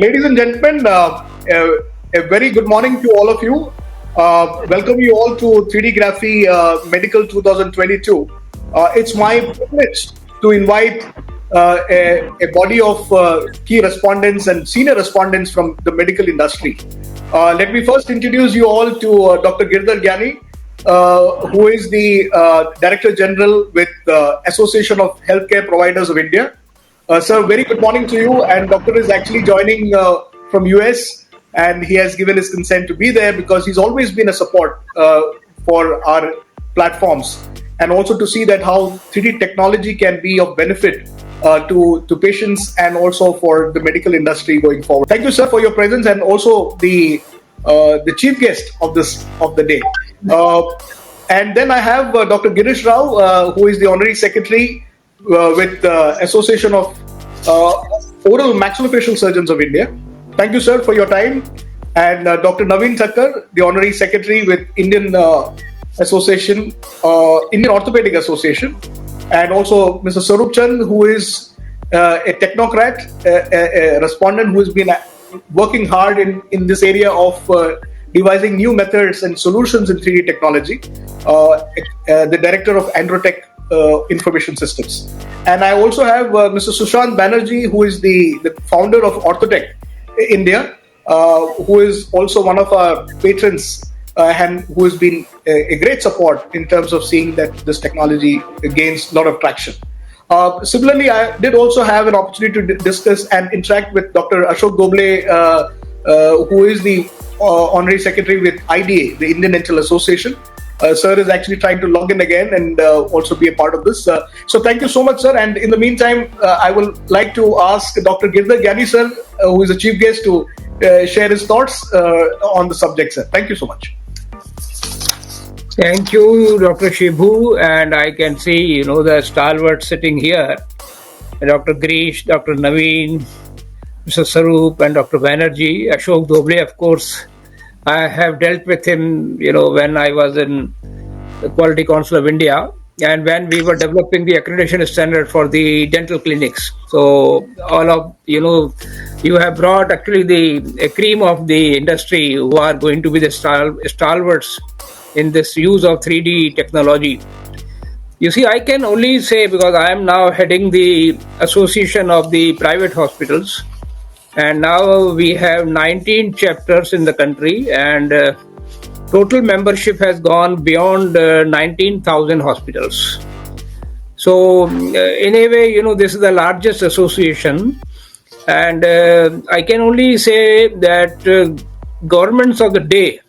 Ladies and gentlemen, a very good morning to all of you. Welcome you all to 3D Graphy Medical 2022. It's my privilege to invite a body of key respondents and senior respondents from the medical industry. Let me first introduce you all to Dr. Girdhar Gyani, who is the Director General with Association of Healthcare Providers of India. Sir, very good morning to you. And Doctor is actually joining from US, and he has given his consent to be there because he's always been a support for our platforms, and also to see that how 3D technology can be of benefit to patients and also for the medical industry going forward. Thank you, sir, for your presence, and also the chief guest of the day. And then I have Dr. Girish Rao, who is the Honorary Secretary with the Association of Oral Maxillofacial Surgeons of India. Thank you, sir, for your time. And Dr. Naveen Thakkar, the Honorary Secretary with Indian Association, Indian Orthopedic Association, and also Mr. Sarup Chand, who is a technocrat, a respondent who has been working hard in this area of devising new methods and solutions in 3D technology, the Director of Androtech Information Systems. And I also have Mr. Sushant Banerjee, who is the founder of Orthotech India, who is also one of our patrons and who has been a great support in terms of seeing that this technology gains a lot of traction. Similarly, I did also have an opportunity to discuss and interact with Dr. Ashok Doble, who is the Honorary Secretary with IDA, the Indian Dental Association. Sir is actually trying to log in again and also be a part of this. So thank you so much, sir. And in the meantime, I would like to ask Dr. Girdhar Gyani, sir, who is the chief guest, to share his thoughts on the subject, sir. Thank you so much. Thank you, Dr. Shibhu. And I can see, the stalwart sitting here, Dr. Girish, Dr. Naveen, Mr. Sarup, and Dr. Banerjee. Ashok Doble, of course, I have dealt with him, when I was in the Quality Council of India and when we were developing the accreditation standard for the dental clinics. So all of, you have brought actually the cream of the industry who are going to be the stalwarts in this use of 3D technology. You see, I can only say, because I am now heading the Association of the Private Hospitals, and now we have 19 chapters in the country, and total membership has gone beyond 19,000 hospitals. So in a way, this is the largest association, and I can only say that governments of the day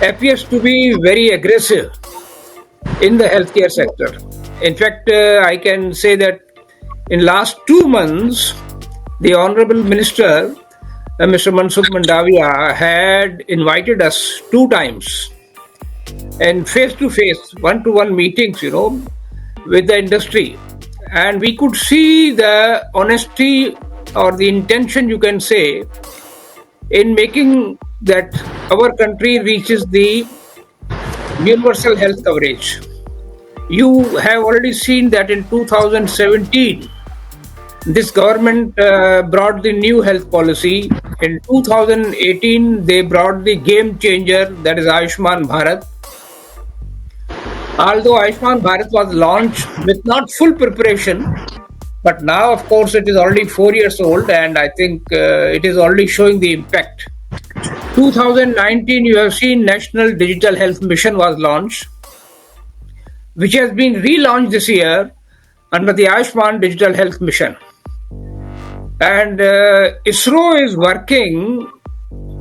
appears to be very aggressive in the healthcare sector. In fact, I can say that in last 2 months, the Honorable Minister, Mr. Mansukh Mandavia, had invited us 2 times and face-to-face, one-to-one meetings, with the industry. And we could see the honesty or the intention, you can say, in making that our country reaches the universal health coverage. You have already seen that in 2017, this government brought the new health policy. In 2018, they brought the game changer, that is Ayushman Bharat. Although Ayushman Bharat was launched with not full preparation, But now, of course, it is already 4 years old, and I think it is already showing the impact. 2019, you have seen National Digital Health Mission was launched, which has been relaunched this year under the Ayushman Digital Health Mission. And ISRO is working,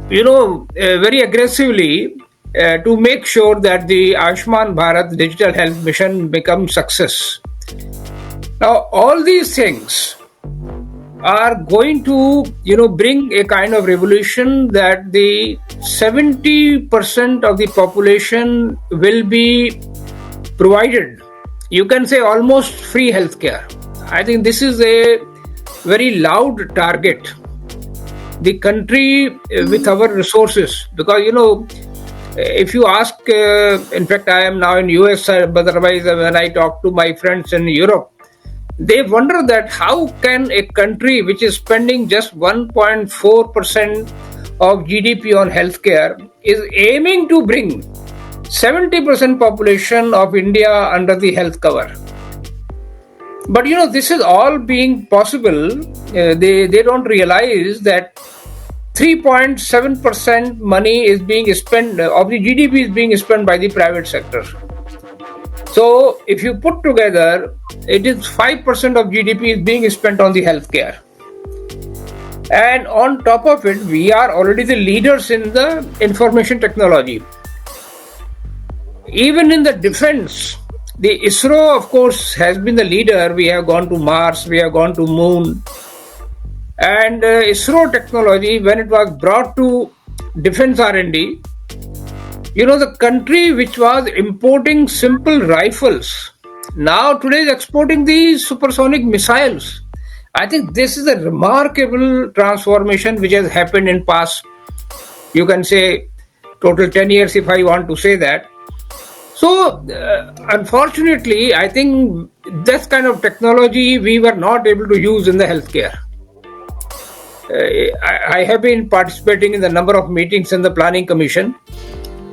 very aggressively to make sure that the Ayushman Bharat Digital Health Mission becomes success. Now, all these things are going to, bring a kind of revolution that the 70% of the population will be provided. You can say almost free healthcare. I think this is a very loud target. The country with our resources, because if you ask, in fact, I am now in US, but otherwise when I talk to my friends in Europe, they wonder that how can a country which is spending just 1.4% of GDP on healthcare is aiming to bring 70% population of India under the health cover. But this is all being possible. They don't realize that 3.7% money is being spent of the GDP is being spent by the private sector. So if you put together, it is 5% of GDP is being spent on the healthcare. And on top of it, we are already the leaders in the information technology. Even in the defense, the ISRO, of course, has been the leader. We have gone to Mars, we have gone to Moon. And ISRO technology, when it was brought to defense R&D, the country which was importing simple rifles, now today is exporting these supersonic missiles. I think this is a remarkable transformation which has happened in past, you can say, total 10 years if I want to say that. So, unfortunately, I think this kind of technology we were not able to use in the healthcare. I have been participating in the number of meetings in the Planning Commission.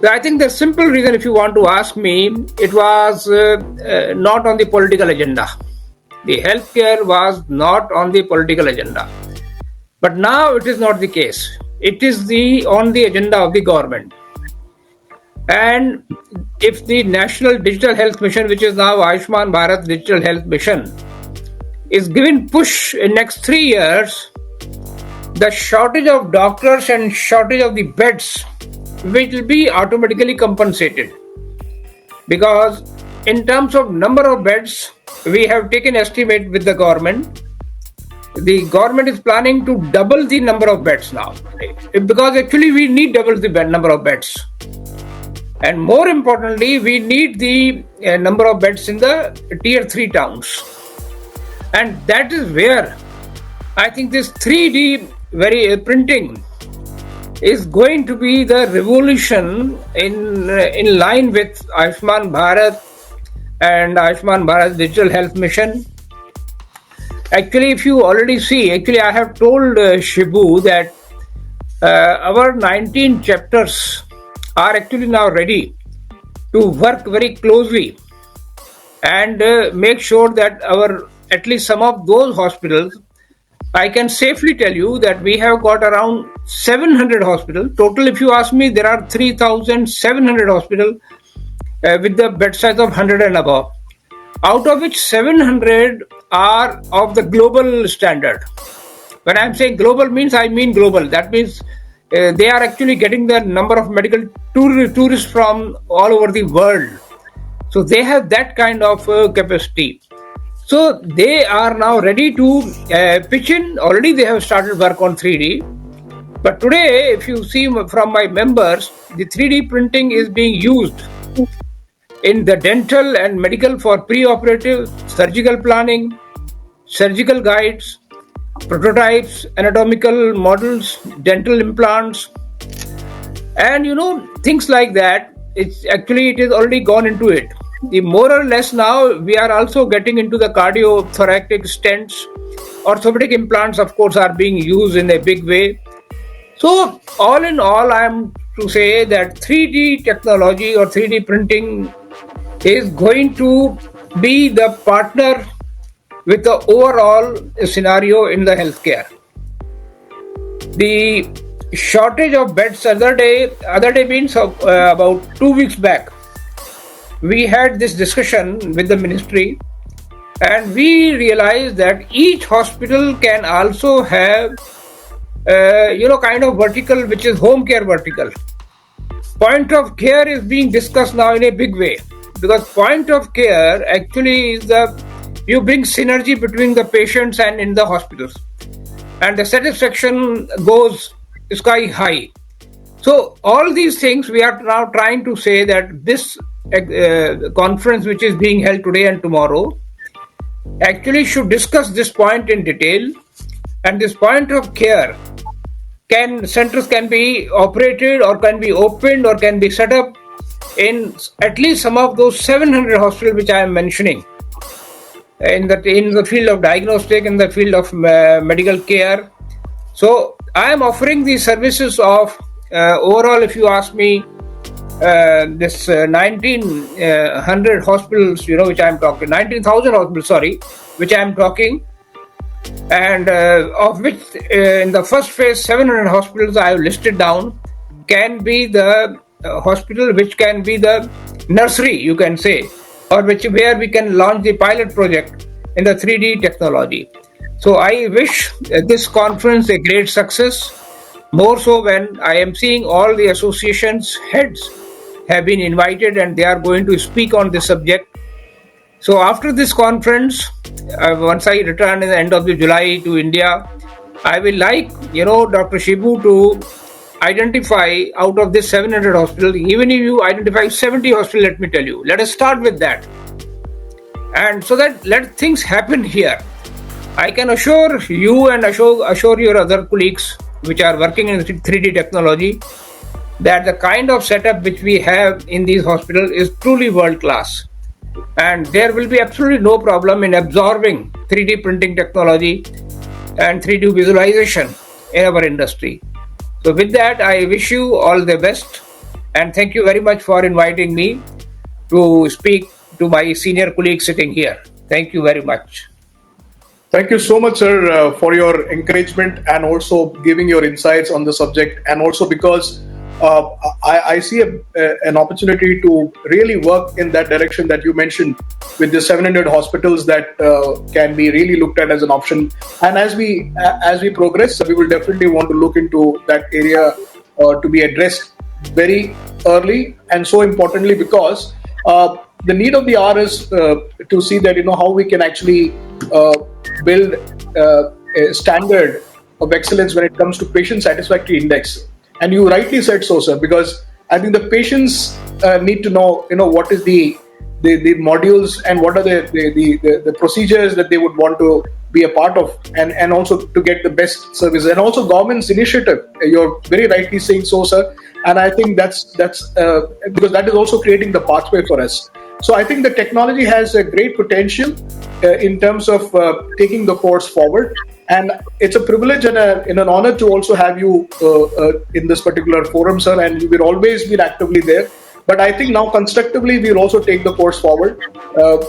I think the simple reason, if you want to ask me, it was not on the political agenda. The healthcare was not on the political agenda. But now it is not the case. It is on the agenda of the government. And if the National Digital Health Mission, which is now Ayushman Bharat Digital Health Mission, is given push in next 3 years, the shortage of doctors and shortage of the beds will be automatically compensated. Because in terms of number of beds, we have taken estimate with the government. The government is planning to double the number of beds now. Because actually we need double the number of beds. And more importantly, we need the number of beds in the tier 3 towns. And that is where I think this 3D printing is going to be the revolution in line with Ayushman Bharat and Ayushman Bharat Digital Health Mission. Actually, if you already see, I have told Shibu that our 19 chapters are actually now ready to work very closely and make sure that at least some of those hospitals, I can safely tell you that we have got around 700 hospitals. Total, if you ask me, there are 3,700 hospitals with the bed size of 100 and above. Out of which 700 are of the global standard. When I'm saying global means, I mean global. That means they are actually getting the number of medical tourists from all over the world. So they have that kind of capacity. So they are now ready to pitch in. Already they have started work on 3D. But today, if you see from my members, the 3D printing is being used in the dental and medical for pre-operative, surgical planning, surgical guides, prototypes, anatomical models, dental implants, and things like that. It is already gone into it. The more or less now we are also getting into the cardiothoracic stents. Orthopedic implants, of course, are being used in a big way. So all in all, I am to say that 3D technology or 3D printing is going to be the partner with the overall scenario in the healthcare. The shortage of beds other day means about 2 weeks back, we had this discussion with the ministry, and we realized that each hospital can also have kind of vertical, which is home care vertical. Point of care is being discussed now in a big way, because point of care actually is you bring synergy between the patients and in the hospitals, and the satisfaction goes sky high. So all these things we are now trying to say that this conference which is being held today and tomorrow actually should discuss this point in detail, and this point of care centers can be operated or can be opened or can be set up in at least some of those 700 hospitals which I am mentioning in the field of diagnostic, in the field of medical care. So I am offering these services of overall, if you ask me, this 1900 hospitals, which I am talking, 19,000 hospitals, sorry, which I am talking, and of which in the first phase 700 hospitals I have listed down can be the hospital which can be the nursery, you can say, or where we can launch the pilot project in the 3D technology. So I wish this conference a great success, more so when I am seeing all the associations heads have been invited and they are going to speak on this subject. So after this conference, once I return in the end of July to India, I will like, Dr. Shibu to identify out of this 700 hospitals, even if you identify 70 hospitals, let me tell you, let us start with that. And so that let things happen here. I can assure you and assure your other colleagues which are working in 3D technology that the kind of setup which we have in these hospitals is truly world class. And there will be absolutely no problem in absorbing 3D printing technology and 3D visualization in our industry. So with that, I wish you all the best, and thank you very much for inviting me to speak to my senior colleagues sitting here. Thank you very much. Thank you so much, sir, for your encouragement and also giving your insights on the subject, and also because I see an opportunity to really work in that direction that you mentioned with the 700 hospitals that can be really looked at as an option. And as we progress, we will definitely want to look into that area to be addressed very early, and so importantly because the need of the hour is to see that how we can actually build a standard of excellence when it comes to patient satisfactory index. And you rightly said so, sir, because I think the patients need to know, what is the modules and what are the procedures that they would want to be a part of, and also to get the best service, and also government's initiative. You're very rightly saying so, sir, and I think that's because that is also creating the pathway for us. So I think the technology has a great potential in terms of taking the course forward. And it's a privilege and an honor to also have you in this particular forum, sir. And you've always been actively there. But I think now constructively, we'll also take the course forward.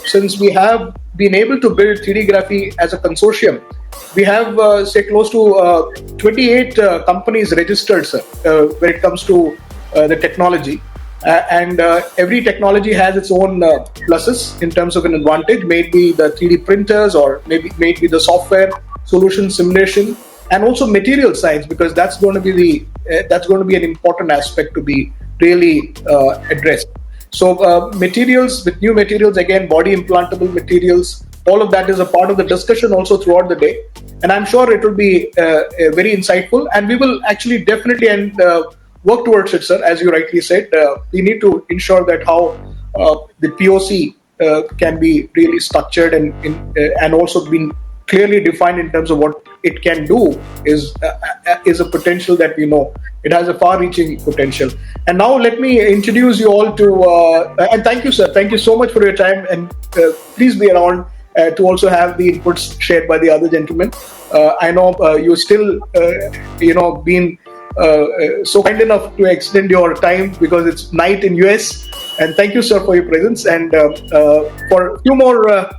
Since we have been able to build 3D Graphy as a consortium, we have, say, close to 28 companies registered, sir, when it comes to the technology. And every technology has its own pluses in terms of an advantage, maybe the 3D printers or maybe the software solution simulation, and also material science, because that's going to be an important aspect to be really addressed. So materials, with new materials, again, body implantable materials, all of that is a part of the discussion also throughout the day, and I'm sure it will be very insightful, and we will actually definitely work towards it, sir. As you rightly said, we need to ensure that how the POC can be really structured and also been clearly defined in terms of what it can do is a potential that we know. It has a far-reaching potential. And now let me introduce you all to, and thank you, sir. Thank you so much for your time, and please be around to also have the inputs shared by the other gentlemen. I know you still, been so kind enough to extend your time because it's night in US, And thank you, sir, for your presence. And for a few more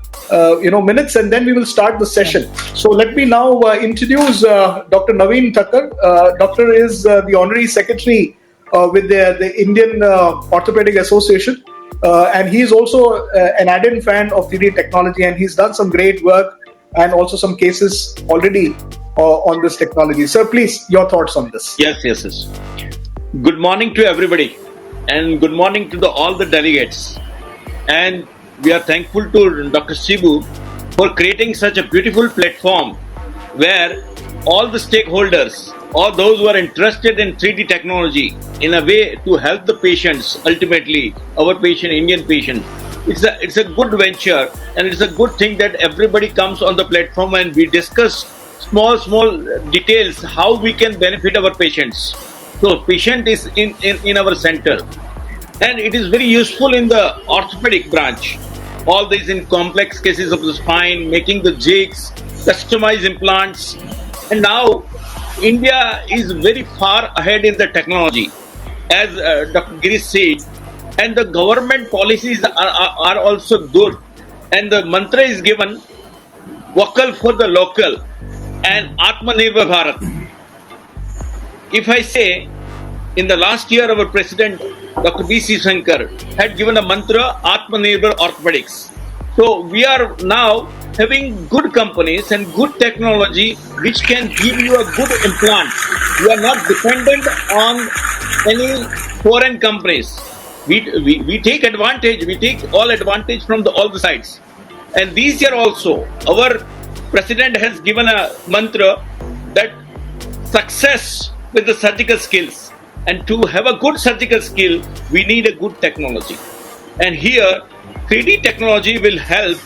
minutes, and then we will start the session. So let me now introduce Dr. Naveen Thakkar. Doctor is the Honorary Secretary with the Indian Orthopedic Association. And he is also an ardent fan of 3D technology, and he's done some great work and also some cases already on this technology. Sir, please, your thoughts on this. Yes. Good morning to everybody, and good morning to all the delegates. And we are thankful to Dr. Shibu for creating such a beautiful platform where all the stakeholders, all those who are interested in 3D technology in a way to help the patients, ultimately our patient, Indian patient. It's a good venture, and it's a good thing that everybody comes on the platform and we discuss small details how we can benefit our patients. So patient is in our center, and it is very useful in the orthopedic branch. All these in complex cases of the spine, making the jigs, customized implants, and now India is very far ahead in the technology, as Dr. Girish said, and the government policies are also good, and the mantra is given, vocal for the local and Atmanirbhar Bharat. If I say, in the last year our President Dr. B.C. Shankar had given a mantra, Atmanirbhar Orthopedics. So we are now having good companies and good technology which can give you a good implant. You are not dependent on any foreign companies. We take advantage, we take all advantage from all the sides. And this year also, our President has given a mantra that success with the surgical skills. And to have a good surgical skill, we need a good technology. And here, 3D technology will help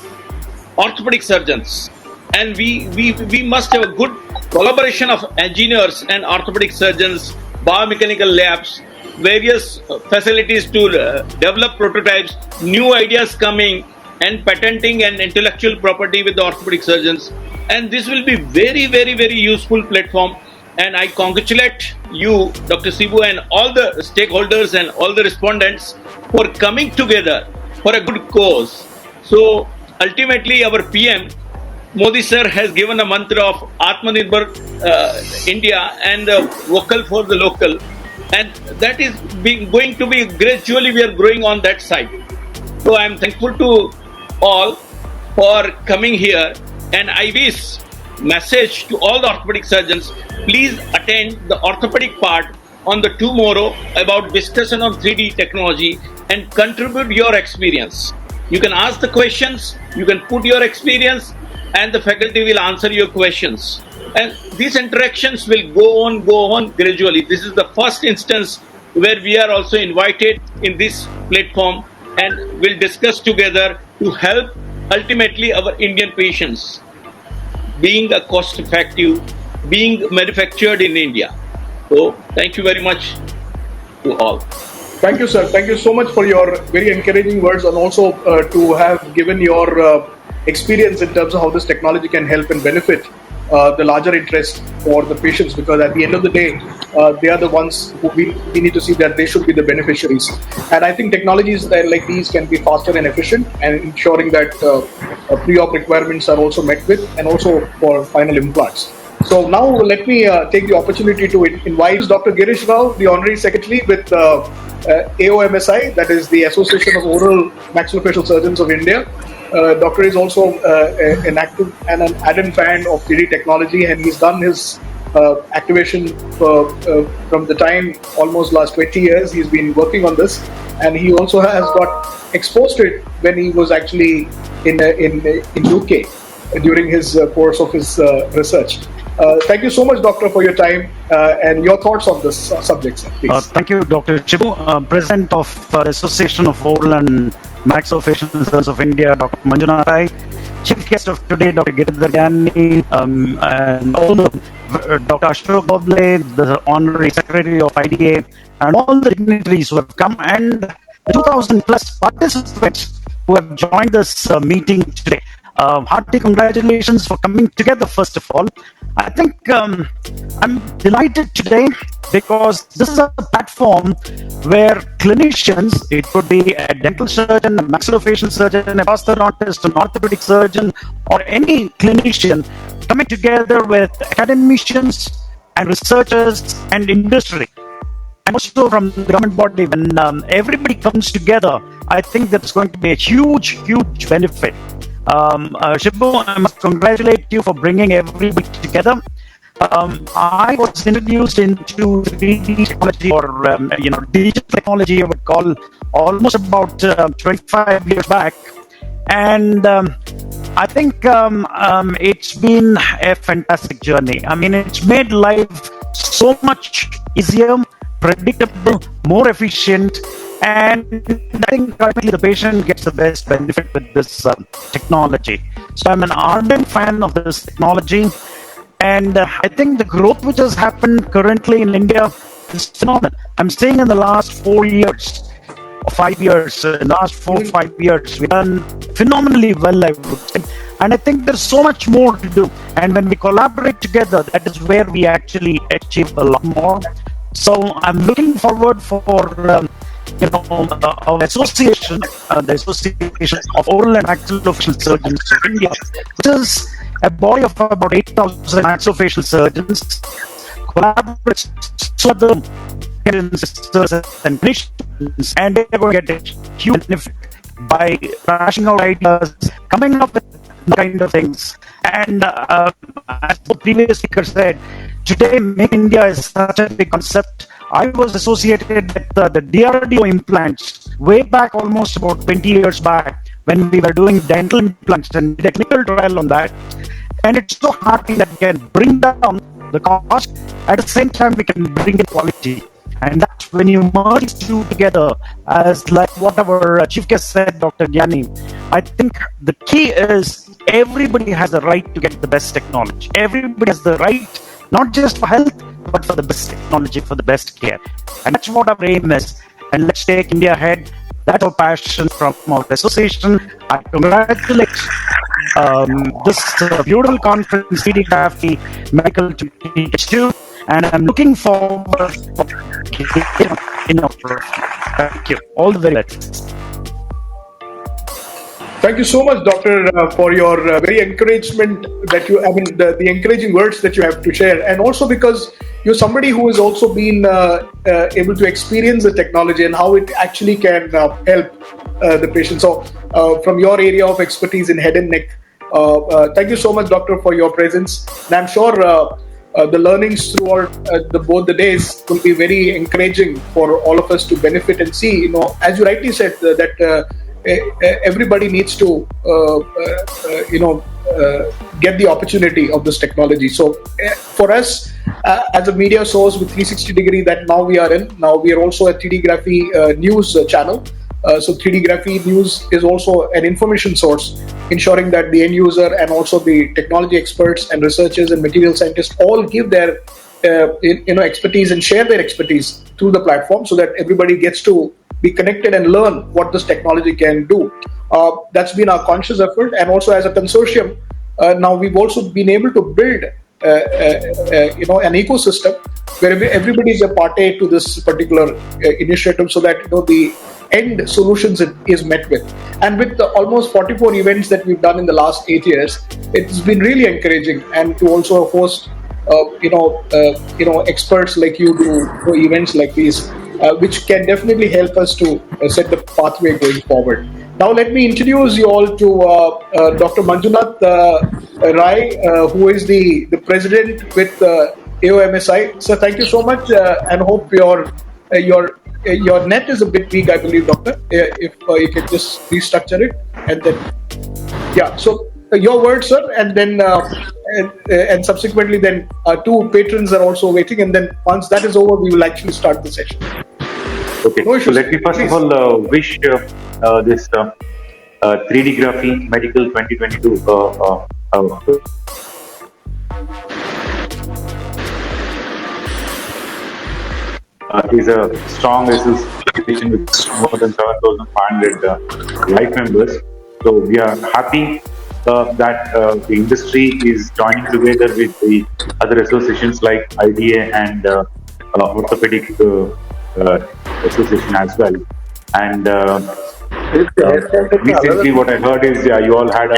orthopedic surgeons. And we must have a good collaboration of engineers and orthopedic surgeons, biomechanical labs, various facilities to develop prototypes, new ideas coming, and patenting and intellectual property with the orthopedic surgeons. And this will be very, very, very useful platform. And I congratulate you, Dr. Shibu, and all the stakeholders and all the respondents for coming together for a good cause. So ultimately, our PM, Modi sir, has given a mantra of Atmanirbhar India and vocal for the local. And that is going to be gradually, we are growing on that side. So I am thankful to all for coming here, and I wish message to all the orthopedic surgeons, please attend the orthopedic part on the tomorrow about discussion on 3D technology and contribute your experience. You can ask the questions, you can put your experience, and the faculty will answer your questions. And these interactions will go on gradually. This is the first instance where we are also invited in this platform, and will discuss together to help ultimately our Indian patients being a cost effective, being manufactured in India. So thank you very much to all. Thank you, sir. Thank you so much for your very encouraging words, and also to have given your experience in terms of how this technology can help and benefit the larger interest for the patients, because at the end of the day, they are the ones who we need to see that they should be the beneficiaries. And I think technologies like these can be faster and efficient, and ensuring that pre-op requirements are also met with, and also for final implants. So now let me take the opportunity to invite Dr. Girish Rao, the Honorary Secretary with AOMSI, that is the Association of Oral Maxillofacial Surgeons of India. Doctor is also an active and an ardent fan of 3D technology, and he's done his activation from the time almost last 20 years. He's been working on this, and he also has got exposed to it when he was actually in UK during his course of his research. Thank you so much, Doctor, for your time and your thoughts on this subject, sir, please. Thank you, Dr. Shibu, President of the Association of Oral and Maxillofacial Surgeons of India, Dr. Manjunath Rai, Chief Guest of today, Dr. Giridhar Gyani, and all the Dr. Ashok Doble, the Honorary Secretary of IDA, and all the dignitaries who have come, and the 2,000 plus participants who have joined this meeting today. Hearty congratulations for coming together, first of all. I think I'm delighted today because this is a platform where clinicians, it could be a dental surgeon, a maxillofacial surgeon, a prosthodontist, an orthopedic surgeon, or any clinician coming together with academicians and researchers and industry, and also from the government body. When everybody comes together, I think that's going to be a huge benefit. Shibu, I must congratulate you for bringing everybody together. I was introduced into 3D technology, or digital technology, I would call, almost about 25 years back, and I think it's been a fantastic journey. I mean, it's made life so much easier, predictable, more efficient, and I think ultimately the patient gets the best benefit with this technology. So I'm an ardent fan of this technology, and I think the growth which has happened currently in India is phenomenal. I'm saying in the last 4 years, 5 years, in the last 4 or 5 years, we've done phenomenally well, I would say. And I think there's so much more to do. And when we collaborate together, that is where we actually achieve a lot more. So I'm looking forward for our association, the Association of Oral and Maxillofacial Surgeons of India, which is a body of about 8,000 maxillofacial surgeons, collaborates with the sisters and clinicians, and they're going to get a huge benefit by crashing out ideas, coming up with kind of things. And as the previous speaker said, today Make India is such a big concept. I was associated with the DRDO implants way back, almost about 20 years back, when we were doing dental implants and did a clinical trial on that. And it's so heartening that we can bring down the cost, at the same time we can bring in quality. And that's when you merge these two together, as like what our chief guest said, Dr. Gyani. I think the key is everybody has the right to get the best technology. Everybody has the right, not just for health, but for the best technology, for the best care. And that's what our aim is. And let's take India ahead. That's our passion from our association. I congratulate this beautiful conference, 3D Graphy Medical 2022, and I'm looking forward to Thank you. All the very best. Thank you so much, Doctor, for your very encouragement that you, I mean, the encouraging words that you have to share. And also because you're somebody who has also been able to experience the technology and how it actually can help the patient. So from your area of expertise in head and neck, thank you so much, Doctor, for your presence. And I'm sure the learnings throughout both the days will be very encouraging for all of us to benefit and see, as you rightly said, that everybody needs to, get the opportunity of this technology. So for us, as a media source with 360 degree that now we are in, now we are also a 3D Graphy news channel. So 3D Graphy News is also an information source, ensuring that the end user and also the technology experts and researchers and material scientists all give their expertise and share their expertise through the platform, so that everybody gets to be connected and learn what this technology can do. That's been our conscious effort, and also as a consortium, now we've also been able to build an ecosystem where everybody is a party to this particular initiative, so that the end solutions is met with. And with the almost 44 events that we've done in the last 8 years, it's been really encouraging, and to also host experts like you do events like these, which can definitely help us to set the pathway going forward. Now let me introduce you all to Dr. Manjunath Rai, who is the president with AOMSI. So thank you so much, and hope your net is a bit weak, I believe, Doctor. If you can just restructure it, and then so your word, sir, and then and subsequently then two patrons are also waiting, and then once that is over, we will actually start the session. Okay, no so let me first of all wish this 3D Graphy Medical 2022 is a strong association with more than 7,500 life members. So we are happy that the industry is joining together with the other associations like IDA and Orthopedic Association as well. And recently, what I heard is you all had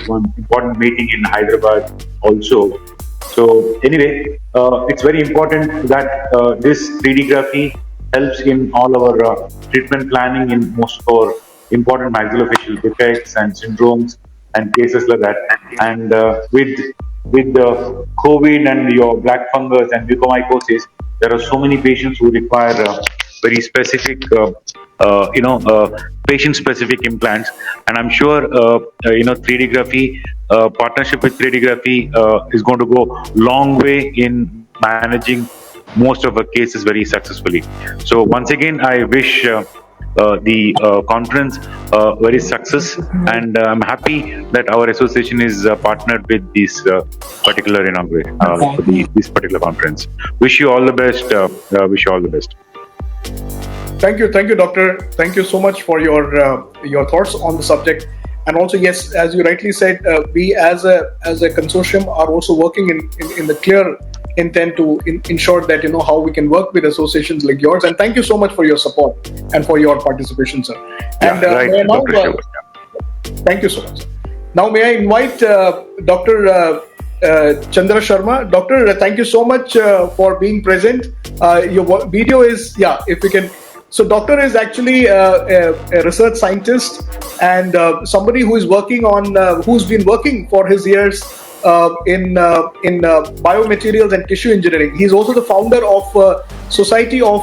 one important meeting in Hyderabad also. So anyway, it's very important that this 3D graphy helps in all our treatment planning in most of our important maxillofacial defects and syndromes and cases like that. And with the COVID and your black fungus and mucormycosis, there are so many patients who require very specific, patient-specific implants. And I'm sure, 3D graphy partnership with 3D graphy is going to go long way in managing most of our cases very successfully. So once again, I wish the conference very success, and I'm happy that our association is partnered with this particular inauguration, this particular conference. Wish you all the best. Wish you all the best. Thank you, doctor. Thank you so much for your thoughts on the subject. And also, yes, as you rightly said, we as a consortium are also working in the clear intent to ensure that how we can work with associations like yours. And thank you so much for your support and for your participation, sir. And right, now, thank you so much. Now, may I invite Dr. Chandra Sharma. Doctor, thank you so much for being present. Your video is, if we can. So doctor is actually a research scientist and somebody who is working on, who's been working for his years in biomaterials and tissue engineering. He's also the founder of Society of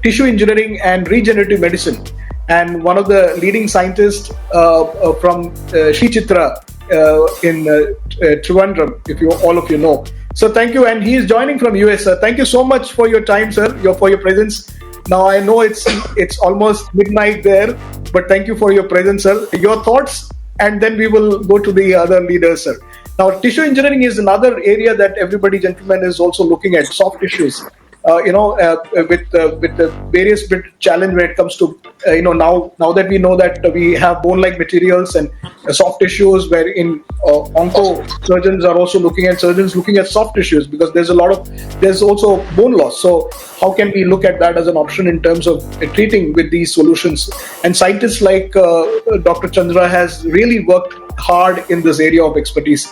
Tissue Engineering and Regenerative Medicine, and one of the leading scientists from Sri Chitra in Trivandrum, if all of you know. So thank you, and he is joining from US, sir. Thank you so much for your time, sir, for your presence. Now I know it's almost midnight there, but thank you for your presence, sir. Your thoughts, and then we will go to the other leaders, sir. Now, tissue engineering is another area that everybody, gentlemen, is also looking at, soft tissues. With the various bit challenge when it comes to now that we know that we have bone-like materials and soft tissues, wherein onco surgeons are also looking at soft tissues, because there's also bone loss. So how can we look at that as an option in terms of treating with these solutions? And scientists like Dr. Chandra has really worked hard in this area of expertise.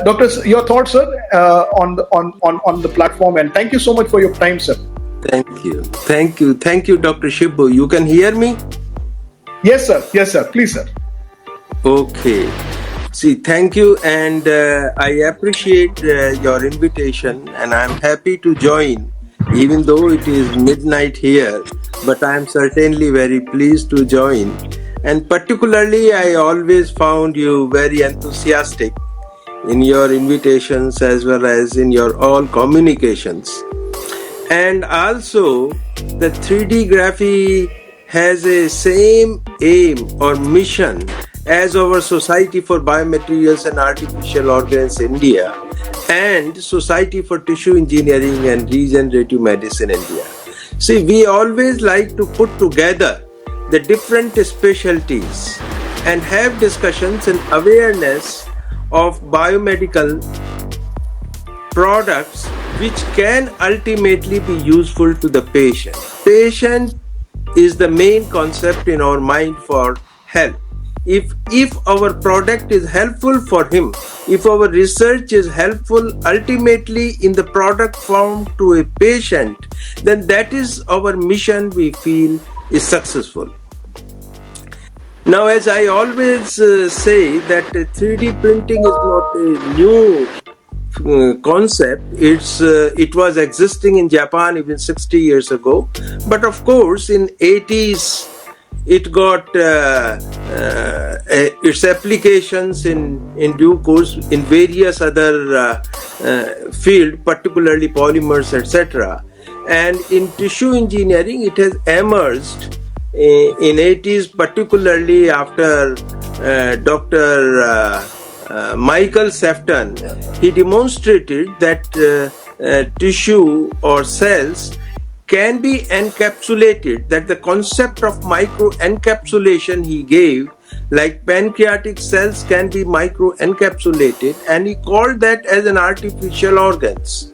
Doctor, your thoughts, sir, on the platform, and thank you so much for your time, sir. Thank you, Dr. Shibu. You can hear me? Yes, sir. Please, sir. Okay. See, thank you, and I appreciate your invitation, and I'm happy to join, even though it is midnight here. But I'm certainly very pleased to join, and particularly, I always found you very enthusiastic in your invitations as well as in your all communications. And also the 3D Graphy has a same aim or mission as our Society for Biomaterials and Artificial Organs India and Society for Tissue Engineering and Regenerative Medicine India. See, we always like to put together the different specialties and have discussions and awareness of biomedical products which can ultimately be useful to the patient. Patient is the main concept in our mind for health. If our product is helpful for him, if our research is helpful ultimately in the product form to a patient, then that is our mission, we feel, is successful. Now, as I always say that 3D printing is not a new concept. It was existing in Japan even 60 years ago. But of course, in 80s, it got its applications in due course in various other fields, particularly polymers, etc. And in tissue engineering, it has emerged in 80s, particularly after Dr. Michael Sefton. He demonstrated that tissue or cells can be encapsulated, that the concept of micro-encapsulation he gave, like pancreatic cells can be micro-encapsulated, and he called that as an artificial organs.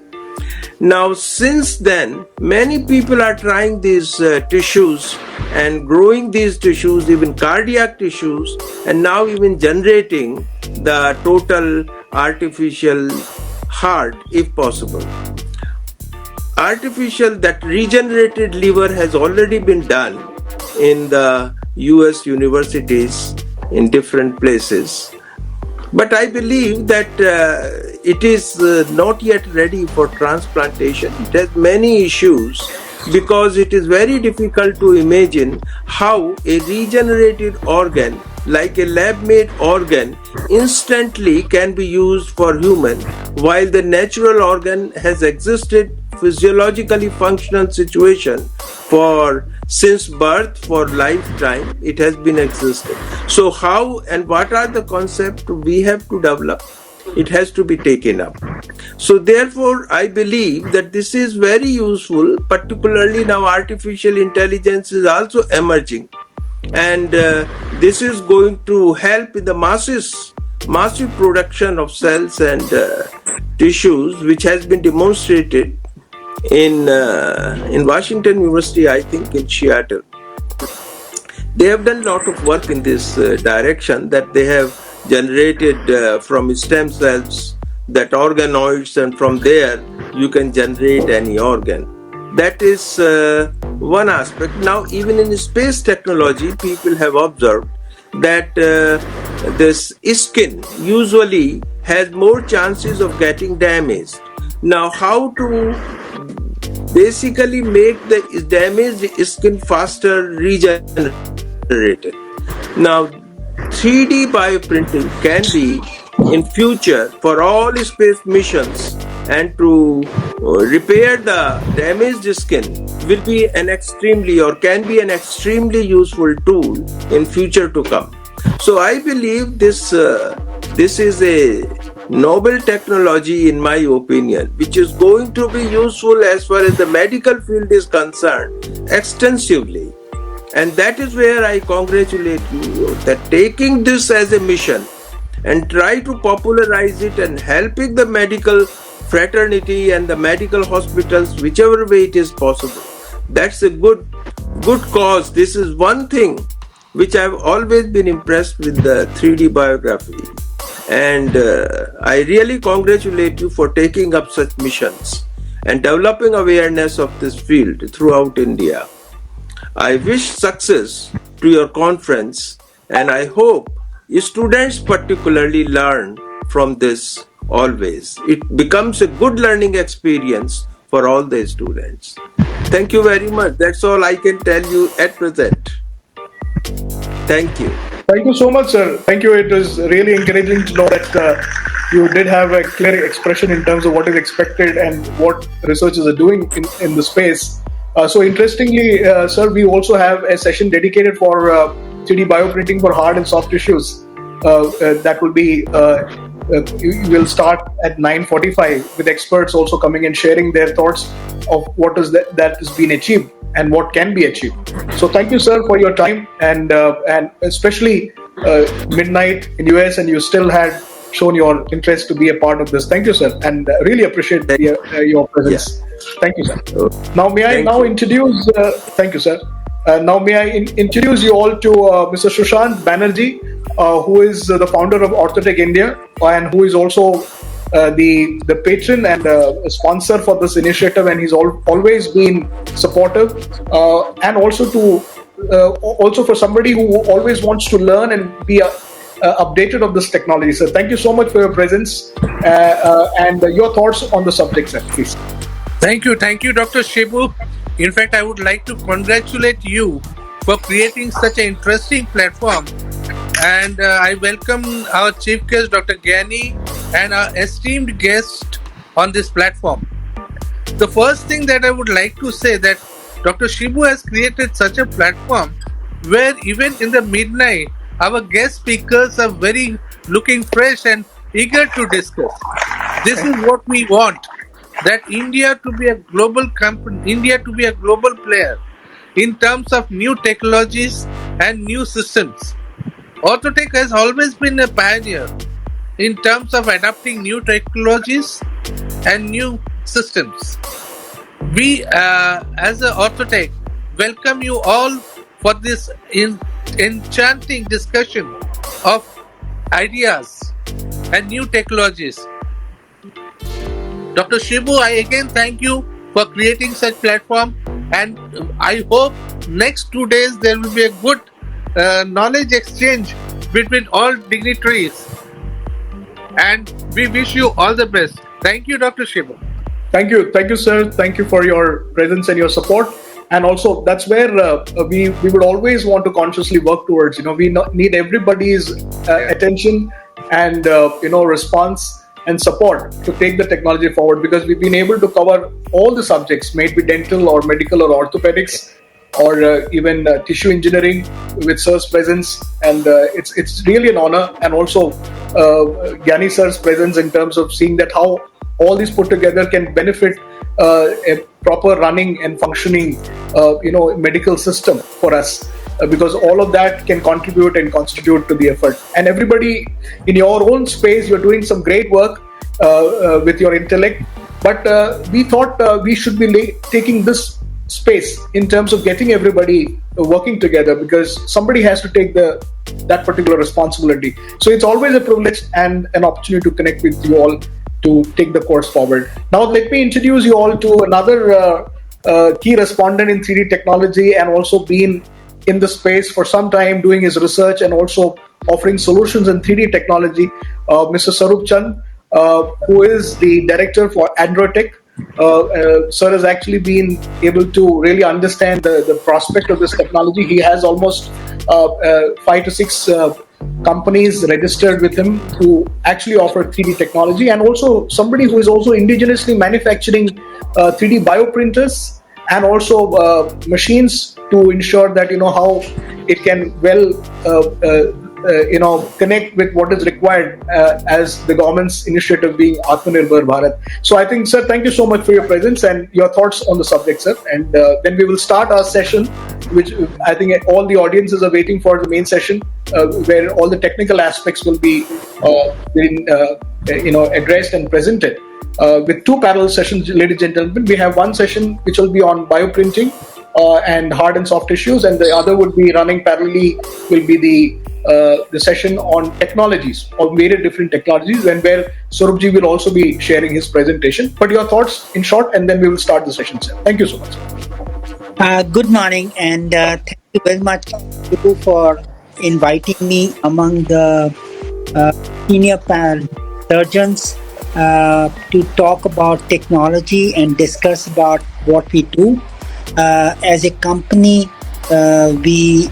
Now, since then, many people are trying these tissues and growing these tissues, even cardiac tissues, and now even generating the total artificial heart if possible. Artificial, that regenerated liver has already been done in the US universities in different places. But I believe that it is not yet ready for transplantation. It has many issues because it is very difficult to imagine how a regenerated organ, like a lab-made organ, instantly can be used for human, while the natural organ has existed physiologically functional situation for since birth, for lifetime it has been existed. So how and what are the concepts we have to develop? It has to be taken up. So therefore I believe that this is very useful, particularly now artificial intelligence is also emerging, and this is going to help in the massive production of cells and tissues, which has been demonstrated in Washington University, I think in Seattle. They have done a lot of work in this direction, that they have generated from stem cells that organoids, and from there you can generate any organ. That is one aspect. Now, even in space technology, people have observed that this skin usually has more chances of getting damaged. Now, how to basically make the damaged skin faster regenerated? Now, 3D bioprinting can be in future for all space missions, and to repair the damaged skin will be an extremely, or can be an extremely useful tool in future to come. So I believe this is a novel technology, in my opinion, which is going to be useful as far as the medical field is concerned extensively. And that is where I congratulate you that taking this as a mission and try to popularize it and helping the medical fraternity and the medical hospitals whichever way it is possible. That's a good cause. This is one thing which I've always been impressed with the 3D biography. And I really congratulate you for taking up such missions and developing awareness of this field throughout India. I wish success to your conference, and I hope students particularly learn from this always. It becomes a good learning experience for all the students. Thank you very much. That's all I can tell you at present. Thank you. Thank you so much, sir. Thank you. It was really encouraging to know that you did have a clear expression in terms of what is expected and what researchers are doing in the space. So interestingly, sir, we also have a session dedicated for 3D bioprinting for hard and soft tissues. That will be, will start at 9:45 with experts also coming and sharing their thoughts of what is that has been achieved and what can be achieved. So thank you, sir, for your time, and especially midnight in US, and you still had shown your interest to be a part of this. Thank you, sir, and really appreciate your presence. Yeah. Thank you, sir. Now, may I now introduce? Thank you, sir. Now, may I introduce you all to Mr. Sushant Banerjee, who is the founder of Orthotech India, and who is also the patron and sponsor for this initiative, and he's always been supportive, and also for somebody who always wants to learn and be updated of this technology. So thank you so much for your presence and your thoughts on the subject, sir, please. Thank you, Dr. Shibu. In fact, I would like to congratulate you for creating such an interesting platform, and I welcome our chief guest, Dr. Gyani, and our esteemed guest on this platform. The first thing that I would like to say that Dr. Shibu has created such a platform where even in the midnight, our guest speakers are very looking fresh and eager to discuss. This is what we want, that India to be a global company, India to be a global player in terms of new technologies and new systems. Orthotech has always been a pioneer in terms of adopting new technologies and new systems. We, as a Orthotech, welcome you all for this enchanting discussion of ideas and new technologies. Dr. Shibu, I again thank you for creating such platform, and I hope next 2 days there will be a good knowledge exchange between all dignitaries. And we wish you all the best. Thank you, Dr. Shibu. Thank you, sir. Thank you for your presence and your support. And also, that's where we would always want to consciously work towards. We need everybody's attention and response and support to take the technology forward, because we've been able to cover all the subjects, may it be dental or medical or orthopedics or even tissue engineering with sir's presence, and it's really an honor, and also Gyani sir's presence in terms of seeing that how all these put together can benefit a proper running and functioning medical system for us, because all of that can contribute and constitute to the effort. And everybody in your own space, you're doing some great work with your intellect, but we thought we should be taking this space in terms of getting everybody working together, because somebody has to take that particular responsibility. So it's always a privilege and an opportunity to connect with you all to take the course forward. Now let me introduce you all to another key respondent in 3D technology, and also been in the space for some time doing his research and also offering solutions in 3D technology, Mr. Sarup Chand, who is the director for Androtech. Sir has actually been able to really understand the prospect of this technology. He has almost 5 to 6 companies registered with him who actually offer 3D technology, and also somebody who is also indigenously manufacturing 3D bioprinters and also machines to ensure that how it can connect with what is required as the government's initiative being Atmanirbhar Bharat. So I think, sir, thank you so much for your presence and your thoughts on the subject, sir. And then we will start our session, which I think all the audiences are waiting for, the main session, where all the technical aspects will be addressed and presented. With 2 parallel sessions, ladies and gentlemen. We have one session which will be on bioprinting and hard and soft tissues, and the other would be running parallelly, will be the session on technologies, or various different technologies, and where Sarupji will also be sharing his presentation. But your thoughts in short, and then we will start the session, sir. Thank you so much. Good morning, and thank you very much for inviting me among the senior surgeons to talk about technology and discuss about what we do. As a company, we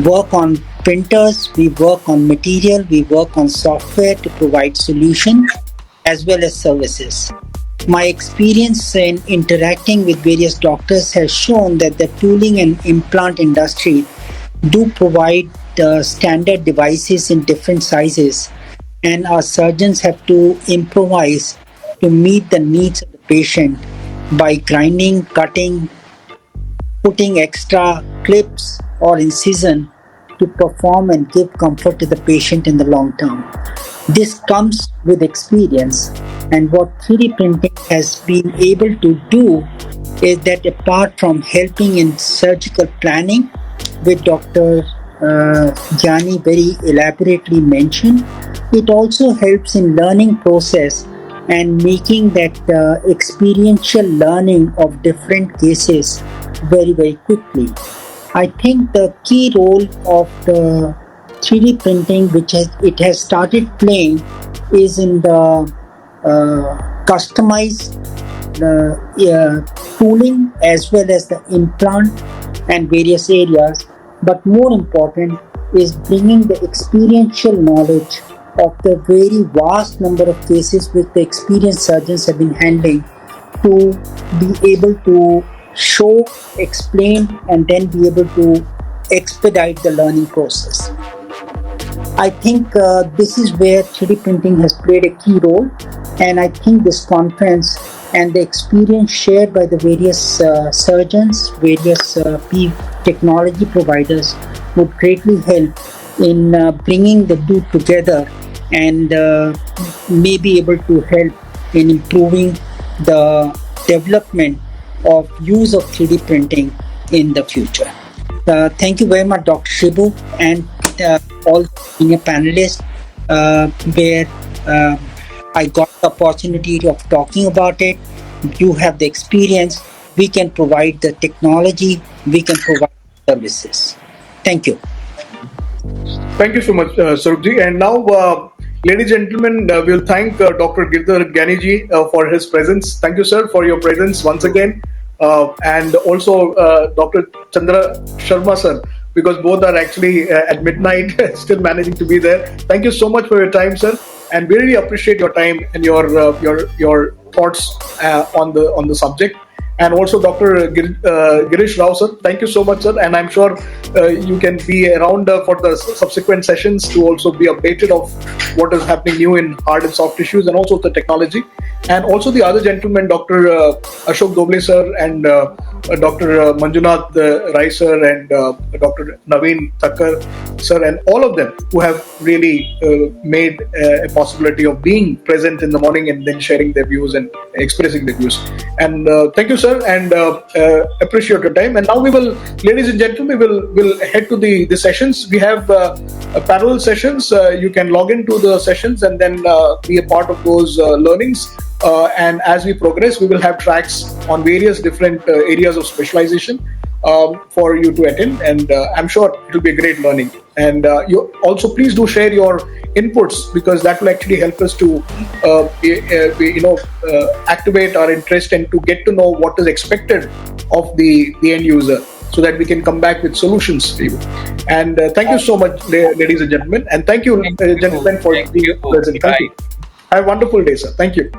work on printers, we work on material, we work on software to provide solutions as well as services. My experience in interacting with various doctors has shown that the tooling and implant industry do provide standard devices in different sizes, and our surgeons have to improvise to meet the needs of the patient by grinding, cutting, putting extra clips or incision to perform and give comfort to the patient in the long term. This comes with experience, and what 3D printing has been able to do is that, apart from helping in surgical planning, which Dr. Gyani very elaborately mentioned, it also helps in learning process and making that experiential learning of different cases very, very quickly. I think the key role of the 3D printing, which it has started playing, is in the customized tooling as well as the implant and various areas. But more important is bringing the experiential knowledge of the very vast number of cases which the experienced surgeons have been handling, to be able to show, explain, and then be able to expedite the learning process. I think this is where 3D printing has played a key role, and I think this conference and the experience shared by the various surgeons, various technology providers would greatly help in bringing the two together, and may be able to help in improving the development of use of 3D printing in the future. Thank you very much, Dr. Shibu, and all senior panelists, where I got the opportunity of talking about it. You have the experience. We can provide the technology. We can provide services. Thank you. Thank you so much, Sarupji. And now, ladies and gentlemen, we'll thank Dr. Girdhar Gyaniji for his presence. Thank you, sir, for your presence once again. And also Dr. Chandra Sharma, sir, because both are actually at midnight still managing to be there. Thank you so much for your time, sir. And we really appreciate your time and your thoughts on the subject. And also Dr. Girish Rao, sir. Thank you so much, sir. And I'm sure you can be around for the subsequent sessions to also be updated of what is happening new in hard and soft tissues and also the technology. And also the other gentlemen, Dr. Ashok Doble, sir, and Dr. Manjunath Rai, sir, and Dr. Naveen Thakkar, sir, and all of them who have really made a possibility of being present in the morning and then sharing their views and expressing their views. And thank you, sir, and appreciate your time. And now we will, ladies and gentlemen, we'll head to the sessions. We have parallel sessions. You can log into the sessions and then be a part of those learnings. And as we progress, we will have tracks on various different areas of specialization for you to attend, and I'm sure it will be a great learning. And you also please do share your inputs, because that will actually help us to activate our interest and to get to know what is expected of the end user, so that we can come back with solutions for you. And thank you so much, ladies and gentlemen, and thank you, gentlemen, for being present. Thank you. Have a wonderful day, sir. Thank you.